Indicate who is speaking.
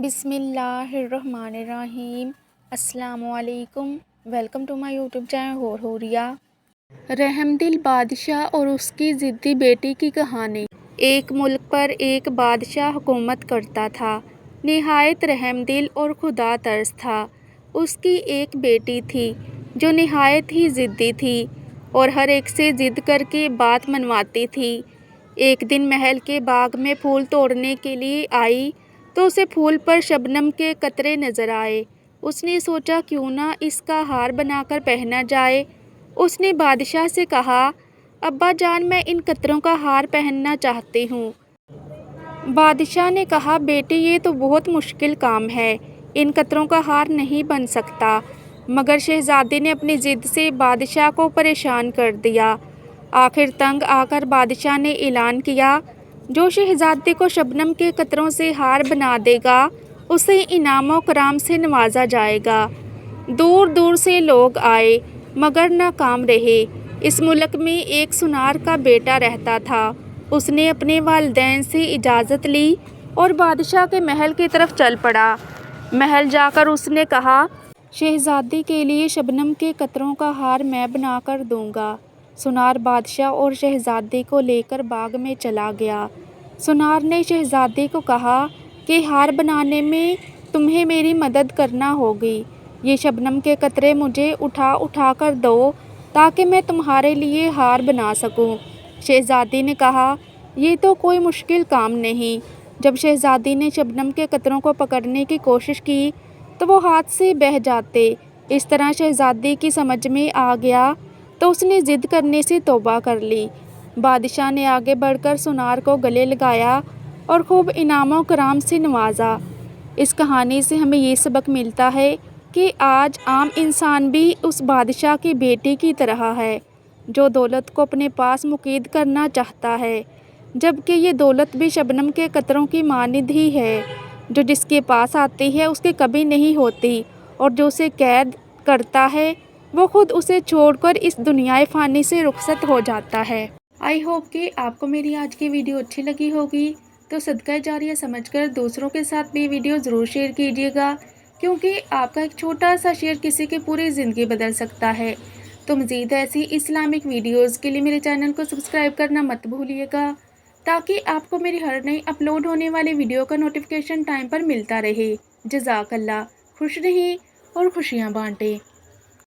Speaker 1: بسم اللہ الرحمن الرحیم۔ السلام علیکم۔ Welcome to my YouTube channel Horiya. رحم دل بادشاہ اور اس کی ضدی بیٹی کی کہانی۔ ایک ملک پر ایک بادشاہ حکومت کرتا تھا۔ نہایت رحم دل اور خدا ترس تھا۔ اس کی ایک بیٹی تھی جو نہایت ہی ضدی تھی اور ہر ایک سے ضد کر کے بات منواتی تھی۔ ایک دن محل کے باغ میں پھول توڑنے کے لیے آئی تو اسے پھول پر شبنم کے قطرے نظر آئے۔ اس نے سوچا کیوں نہ اس کا ہار بنا کر پہنا جائے۔ اس نے بادشاہ سے کہا، ابا جان میں ان قطروں کا ہار پہننا چاہتی ہوں۔ بادشاہ نے کہا، بیٹی یہ تو بہت مشکل کام ہے، ان قطروں کا ہار نہیں بن سکتا۔ مگر شہزادی نے اپنی ضد سے بادشاہ کو پریشان کر دیا۔ آخر تنگ آ کر بادشاہ نے اعلان کیا، جو شہزادی کو شبنم کے قطروں سے ہار بنا دے گا اسے انعام و کرام سے نوازا جائے گا۔ دور دور سے لوگ آئے مگر ناکام رہے۔ اس ملک میں ایک سونار کا بیٹا رہتا تھا۔ اس نے اپنے والدین سے اجازت لی اور بادشاہ کے محل کی طرف چل پڑا۔ محل جا کر اس نے کہا، شہزادی کے لیے شبنم کے قطروں کا ہار میں بنا کر دوں گا۔ سونار بادشاہ اور شہزادی کو لے کر باغ میں چلا گیا۔ سونار نے شہزادی کو کہا کہ ہار بنانے میں تمہیں میری مدد کرنا ہوگی۔ یہ شبنم کے قطرے مجھے اٹھا اٹھا کر دو تاکہ میں تمہارے لیے ہار بنا سکوں۔ شہزادی نے کہا، یہ تو کوئی مشکل کام نہیں۔ جب شہزادی نے شبنم کے قطروں کو پکڑنے کی کوشش کی تو وہ ہاتھ سے بہہ جاتے۔ اس طرح شہزادی کی سمجھ میں آ گیا تو اس نے ضد کرنے سے توبہ کر لی۔ بادشاہ نے آگے بڑھ کر سونار کو گلے لگایا اور خوب انعام و کرام سے نوازا۔ اس کہانی سے ہمیں یہ سبق ملتا ہے کہ آج عام انسان بھی اس بادشاہ کی بیٹی کی طرح ہے جو دولت کو اپنے پاس مقید کرنا چاہتا ہے، جبکہ یہ دولت بھی شبنم کے قطروں کی مانند ہی ہے، جو جس کے پاس آتی ہے اس کے کبھی نہیں ہوتی، اور جو اسے قید کرتا ہے وہ خود اسے چھوڑ کر اس دنیائے فانی سے رخصت ہو جاتا ہے۔ آئی ہوپ کہ آپ کو میری آج کی ویڈیو اچھی لگی ہوگی، تو صدقہ جاریہ سمجھ کر دوسروں کے ساتھ بھی ویڈیو ضرور شیئر کیجیے گا، کیونکہ آپ کا ایک چھوٹا سا شیئر کسی کی پوری زندگی بدل سکتا ہے۔ تو مزید ایسی اسلامک ویڈیوز کے لیے میرے چینل کو سبسکرائب کرنا مت بھولیے گا، تاکہ آپ کو میری ہر نئی اپلوڈ ہونے والی ویڈیو کا نوٹیفیکیشن ٹائم پر ملتا رہے۔ جزاک اللہ۔ خوش رہیں اور خوشیاں بانٹیں۔